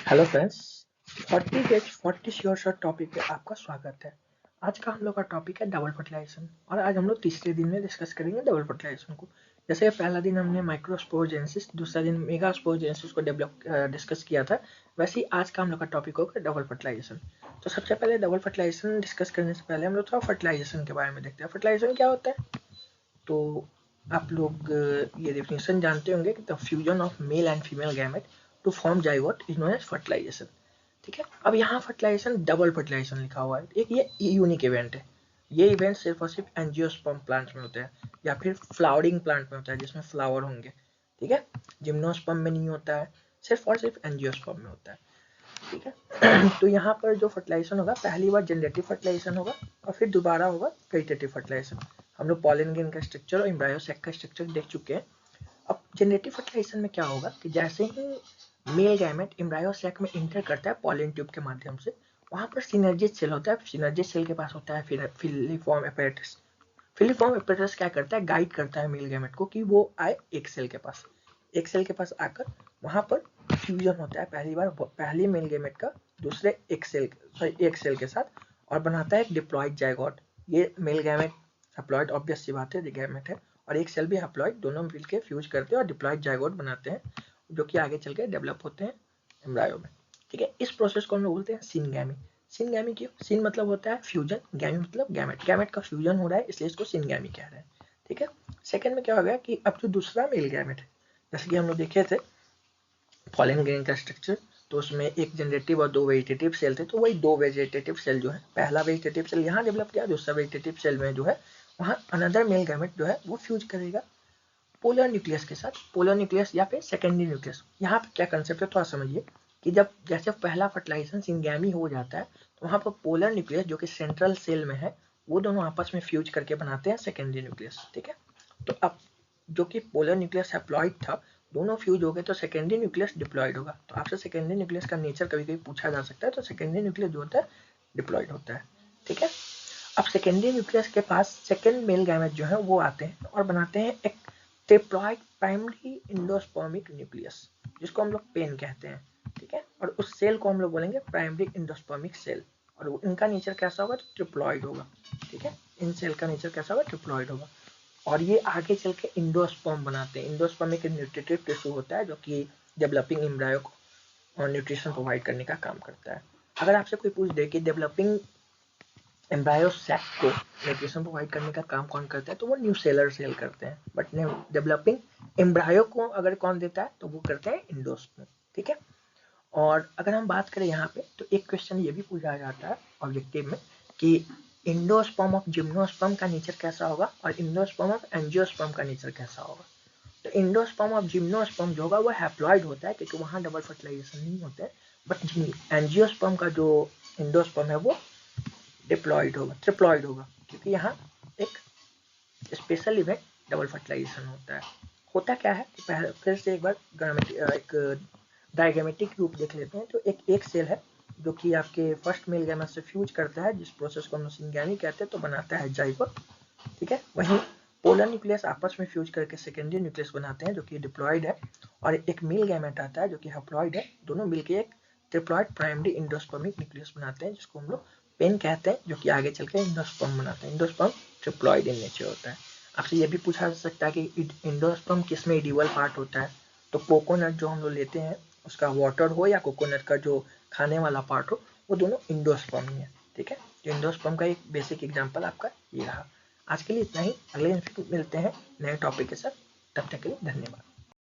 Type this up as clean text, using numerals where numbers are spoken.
Hello friends, 40 get 40 sure shot topic पे आपका स्वागत है। आज का हम लोग का टॉपिक है डबल फर्टिलाइजेशन और आज हम लोग तीसरे दिन में डिस्कस करेंगे डबल फर्टिलाइजेशन को। जैसे पहला दिन हमने माइक्रोस्पोरजेनेसिस, दूसरा दिन मेगास्पोरजेनेसिस को डिस्कस किया था, वैसे ही आज का हम लोग का टॉपिक होगा डबल फर्टिलाइजेशन। तो सबसे पहले डबल फर्टिलाइजेशन डिस्कस करने से पहले हम लोग थोड़ा फर्टिलाइजेशन के बारे में देखते हैं। फर्टिलाइजेशन क्या होता है? तो आप लोग ये डेफिनेशन जानते होंगे कि the fusion of male and female gamete to form zygote is known as fertilization. ठीक है, अब यहाँ फर्टिलाइजेशन डबल फर्टिलाइजेशन लिखा हुआ है। एक ये यूनिक इवेंट है। ये इवेंट सिर्फ और सिर्फ एंजियोस्पर्म प्लांट्स में होता है या फिर फ्लावरिंग प्लांट में होता है जिसमें फ्लावर होंगे। ठीक है, जिम्नोस्पर्म में नहीं होता है, सिर्फ और सिर्फ एंजियोस्पर्म में होता है। ठीक है तो यहाँ पर जो फर्टिलाइजेशन होगा, पहली बार जनरेटिव फर्टिलाइजेशन होगा और फिर दोबारा होगा वेजिटेटिव फर्टिलाइजेशन। हम लोग पॉलन ग्रेन का स्ट्रक्चर और एम्ब्रायो सैक का स्ट्रक्चर देख चुके हैं। अब जनरेटिव फर्टिलाइजेशन में क्या होगा कि जैसे ही मेल गैमेट एम्ब्रायो सैक में इंटर करता है पॉलन ट्यूब के माध्यम से, वहाँ पर सिनर्जिस सेल होता है। सिनर्जिस सेल के पास होता है फिर फिलिफॉर्म एपेरेटस। फिलिफॉर्म एपेरेटस क्या करता है, गाइड करता है मेल गैमेट को कि वो आए एक सेल के पास। एक सेल के पास आकर वहाँ पर फ्यूजन होता है पहली बार, पहली मेल गैमेट का दूसरे एक सेल के साथ, और बनाता है एक डिप्लॉइड जाइगोट। ये मेल गैमेट हैप्लॉइड, ऑब्वियस सी बात है, गैमेट है, और एक सेल भी हैप्लॉइड, दोनों मिलकर फ्यूज करते हैं और डिप्लॉइड जाइगोट बनाते हैं, जो कि आगे चल के डेवलप होते हैं एम्ब्रायो में। ठीक है, इस प्रोसेस को हम लोग बोलते हैं सिनगैमी। सिनगैमी क्यों? सिन मतलब होता है फ्यूजन, गैमी मतलब गैमेट। गैमेट का फ्यूजन हो रहा है इसलिए इसको सिनगैमी कह रहे हैं। ठीक है, सेकंड में क्या हो गया कि अब जो दूसरा मेल गैमेट है, जैसे कि हम लोग देखे थे पॉलन ग्रेन का स्ट्रक्चर, तो उसमें एक जनरेटिव और दो वेजिटेटिव सेल थे। तो वही दो वेजिटेटिव सेल जो है, पहला वेजिटेटिव सेल यहाँ डेवलप किया, दूसरा वेजिटेटिव सेल में जो है वहाँ अनदर मेल गैमेट जो है वो फ्यूज करेगा पोलर न्यूक्लियस के साथ। पोलर न्यूक्लियस या फिर सेकेंडरी न्यूक्लियस। यहाँ पे क्या कंसेप्ट है थोड़ा समझिए कि जब जैसे पहला फर्टिलाइजेशन सिंगैमी हो जाता है तो वहाँ पर पोलर न्यूक्लियस जो कि सेंट्रल सेल में है, वो दोनों आपस में फ्यूज करके बनाते हैं सेकेंडरी न्यूक्लियस। ठीक है, तो अब जो कि पोलर न्यूक्लियस हैप्लॉइड था, दोनों फ्यूज हो गए तो सेकेंडरी न्यूक्लियस डिप्लॉइड होगा। तो आपसे सेकेंडरी न्यूक्लियस का नेचर कभी कभी पूछा जा सकता है, तो सेकेंडरी न्यूक्लियस जो होता है डिप्लॉइड होता है। ठीक है, अब सेकेंडरी न्यूक्लियस के पास सेकेंड मेल गैमेट जो है वो आते हैं और बनाते हैं एक ट्रिप्लॉइड प्राइमरी इंडोस्पर्मिक न्यूक्लियस, जिसको हम लोग पेन कहते हैं। ठीक है, और उस सेल को हम लोग बोलेंगे प्राइमरी इंडोस्पर्मिक सेल, और इनका नेचर कैसा होगा? तो ट्रिप्लॉइड होगा। ठीक है, इन सेल का नेचर कैसा होगा? ट्रिप्लॉइड होगा, और ये आगे चल के इंडोस्पर्म बनाते हैं। इंडोस्पर्म एक न्यूट्रिटिव टिश्यू होता है जो कि डेवलपिंग एम्ब्रायो को न्यूट्रिशन प्रोवाइड करने का काम करता है। अगर आपसे कोई पूछ दे कि डेवलपिंग एम्ब्रायो सैक को न्यूट्रिशन प्रोवाइड करने का काम कौन करता है, तो वो न्यूसेलर सेल करते हैं। बट डेवलपिंग एम्ब्रायो को अगर कौन देता है तो वो करते हैं इंडोस्पर्म। ठीक है, और अगर हम बात करें यहाँ पे तो एक क्वेश्चन ये भी पूछा जाता है ऑब्जेक्टिव में कि इंडोस्पर्म ऑफ जिम्नोस्पर्म का नेचर कैसा होगा और इंडोस्पर्म ऑफ एंजियोस्पर्म का नेचर कैसा होगा। तो इंडोस्पर्म ऑफ जिम्नोस्पर्म जो होगा वो हैप्लॉइड होता है क्योंकि वहाँ डबल फर्टिलाइजेशन नहीं होते हैं। बट एंजियोस्पर्म का जो इंडोस्पर्म है वो डिप्लॉइड होगा, ट्रिप्लॉइड होगा, क्योंकि यहाँ एक स्पेशल इवेंट डबल फर्टिलाइजेशन होता है। होता क्या है कि पहले फिर से एक बार एक डायगेमेटिक रूप देख लेते हैं। तो एक सेल है जो कि आपके फर्स्ट मेल गैमेट से फ्यूज करता है, जिस प्रोसेस को हम सिंगैमी कहते हैं, तो बनाता है जाइगोट। ठीक है, वहीं पोलर न्यूक्लियस आपस में फ्यूज करके सेकेंडरी न्यूक्लियस बनाते हैं जो कि डिप्लॉइड है, और एक मेल गैमेट आता है जो कि हैप्लॉइड है। दोनों मिलकर एक ट्रिप्लॉइड प्राइमरी इंडोस्पर्मिक न्यूक्लियस बनाते हैं, जिसको हम लोग पेन कहते हैं, जो कि आगे चल के इंडोस्पर्म बनाते हैं। इंडोस्पर्म ट्रिप्लॉइड इन नेचर होता है। आपसे ये भी पूछा जा सकता है कि इंडोस्पर्म किस में इडिवल पार्ट होता है। तो कोकोनट जो हम लोग लेते हैं उसका वाटर हो या कोकोनट का जो खाने वाला पार्ट हो, वो दोनों इंडोस्पर्म ही है। ठीक है, तो इंडोस्पर्म का एक बेसिक एग्जाम्पल आपका ये रहा। आज के लिए इतना ही, अगले दिन फिर मिलते हैं नए टॉपिक के साथ। तब तक के लिए धन्यवाद।